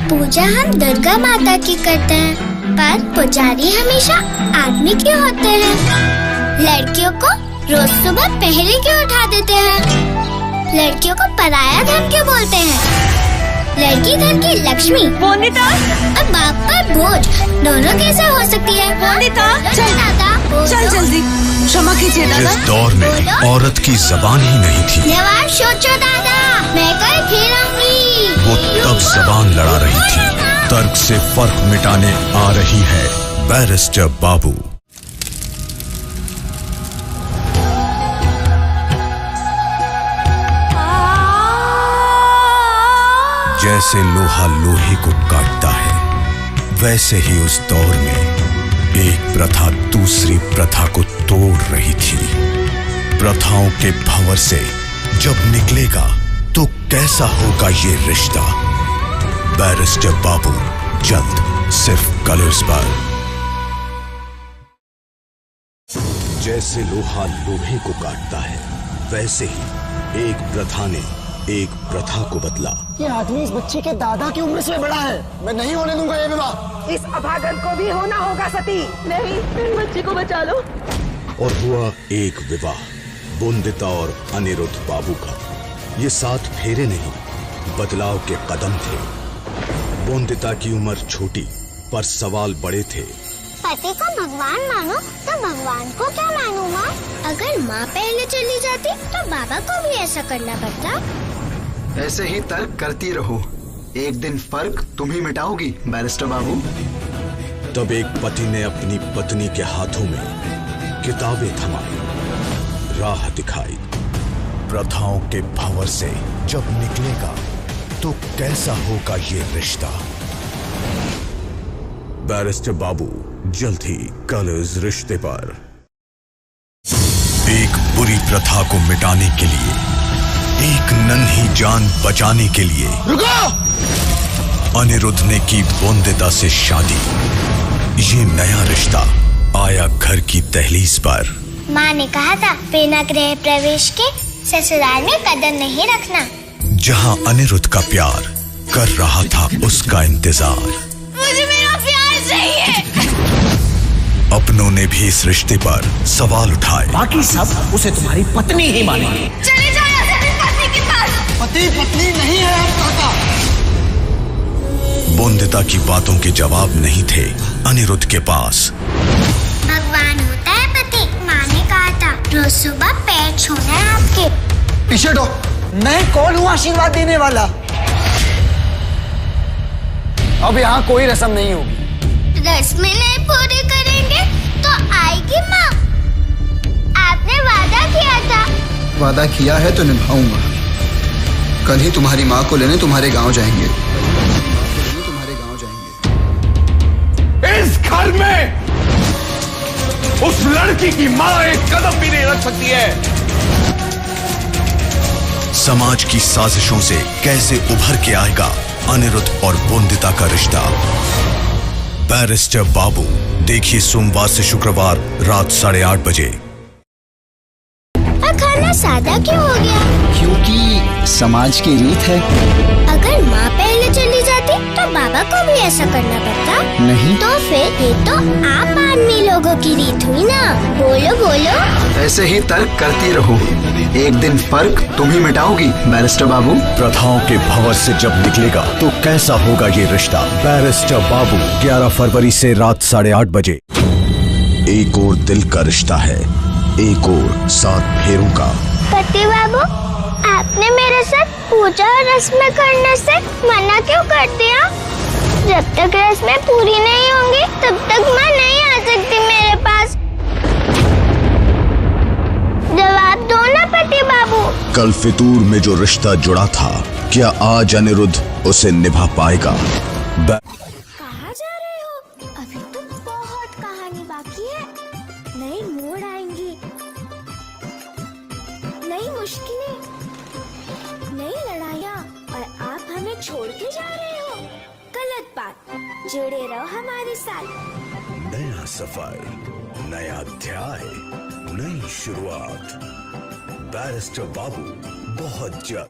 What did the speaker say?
पूजा हम दुर्गा माता की करते हैं, पर पुजारी हमेशा आदमी क्यों होते हैं? लड़कियों को रोज सुबह पहले क्यों उठा देते हैं? लड़कियों को पराया धन क्यों बोलते हैं? लड़की घर की लक्ष्मी और बाप पर बोझ दोनों कैसे हो सकती है? चल दादा, चल जल्दी, क्षमा कीजिए दादा। इस दौर में औरत की जबान ही नहीं थी। जवाब सोचो दादा, मैं कल फिर आऊंगी। वो तब जबान लड़ा रही थी। तर्क से फर्क मिटाने आ रही है बैरिस्टर बाबू। जैसे लोहा लोहे को काटता है, वैसे ही उस दौर में एक प्रथा दूसरी प्रथा को तोड़ रही थी। प्रथाओं के भंवर से जब निकलेगा तो कैसा होगा ये रिश्ता? बैरिस्टर बाबू जल्द सिर्फ कलर्स पर। जैसे लोहा लोहे को काटता है, वैसे ही एक प्रथा ने एक प्रथा को बदला। ये आदमी इस बच्ची के दादा की उम्र से बड़ा है। मैं नहीं होने दूंगा ये विवाह। इस अभागन को भी होना होगा सती। नहीं, मेरे बच्ची को बचा लो। और हुआ एक विवाह बुंदिता और अनिरुद्ध बाबू का। ये 7 फेरे नहीं, बदलाव के कदम थे। बुंदिता की उम्र छोटी, पर सवाल बड़े थे। पति को भगवान मानो तो भगवान को क्या मानूं माँ? अगर माँ पहले चली जाती तो बाबा को भी ऐसा करना पड़ता। ऐसे ही तर्क करती रहो, एक दिन फर्क तुम ही मिटाओगी बैरिस्टर बाबू। तब एक पति ने अपनी पत्नी के हाथों में किताबें थमाई, राह दिखाई। प्रथाओं के भंवर से जब निकलेगा तो कैसा होगा ये रिश्ता? बैरिस्टर बाबू जल्द ही कलर्स रिश्ते पर। एक बुरी प्रथा को मिटाने के लिए, एक नन्ही जान बचाने के लिए रुको! अनिरुद्ध ने की बुंदिता से शादी। ये नया रिश्ता आया घर की दहलीज पर। माँ ने कहा था बिना गृह प्रवेश के ससुराल में कदम नहीं रखना। जहाँ अनिरुद्ध का प्यार कर रहा था उसका इंतजार, मुझे मेरा प्यार चाहिए। अपनों ने भी इस रिश्ते पर सवाल उठाए। बाकी सब उसे तुम्हारी पत्नी ही मानेंगे। चले जाओ अपनी पत्नी के पास। पति पत्नी नहीं है आपका। बुंदिता की बातों के जवाब नहीं थे अनिरुद्ध के पास। भगवान होता है पति, माँ ने कहा था। रोज सुबह पैर छूना है आपके। पीछे हटो। मैं कौन हूँ आशीर्वाद देने वाला? अब यहाँ कोई रस्म नहीं होगी। रस्में नहीं पूरी करेंगे तो आएगी माँ। आपने वादा किया था। वादा किया है तो निभाऊंगा। कल ही तुम्हारी माँ को लेने तुम्हारे गांव जाएंगे। इस घर में उस लड़की की माँ एक कदम भी नहीं रख सकती है। समाज की साजिशों से कैसे उभर के आएगा अनिरुद्ध और बुंदिता का रिश्ता? बैरिस्टर बाबू देखिए सोमवार से शुक्रवार रात 8:30 बजे। खाना सादा क्यों हो गया? क्योंकि समाज की रीत है। अगर माँ पहले चली जाती तो बाबा को भी ऐसा करना पड़ता। नहीं तो फिर ये तो आप आदमी लोगों की रीत हुई ना। बोलो बोलो। ऐसे ही तर्क करती रहो, एक दिन फर्क तुम ही मिटाओगी बैरिस्टर बाबू। प्रथाओं के भंवर से जब निकलेगा तो कैसा होगा ये रिश्ता? बैरिस्टर बाबू 11 फरवरी से रात 8:30 बजे। एक और दिल का रिश्ता है, एक और 7 फेरों का। पति बाबू, आपने मेरे साथ पूजा और रस्में करने से मना क्यों कर दिया? जब तक रस्में पूरी नहीं होंगी तब तक मैं नहीं आ सकती मेरे पास। जवाब दो ना पति बाबू। कल फितूर में जो रिश्ता जुड़ा था, क्या आज अनिरुद्ध उसे निभा पाएगा? कहाँ जा रहे हो? अभी तो बहुत कहानी बाकी है। नई मोड़ आएंगी, नई मुश्किलें, नई लड़ाइयाँ, और आप हमें छोड़ के जा रहे हो। गलत बात। जुड़े रहो हमारे साथ। नया सफर, नया अध्याय, नई शुरुआत। बैरिस्टर बाबू बहुत जल्द।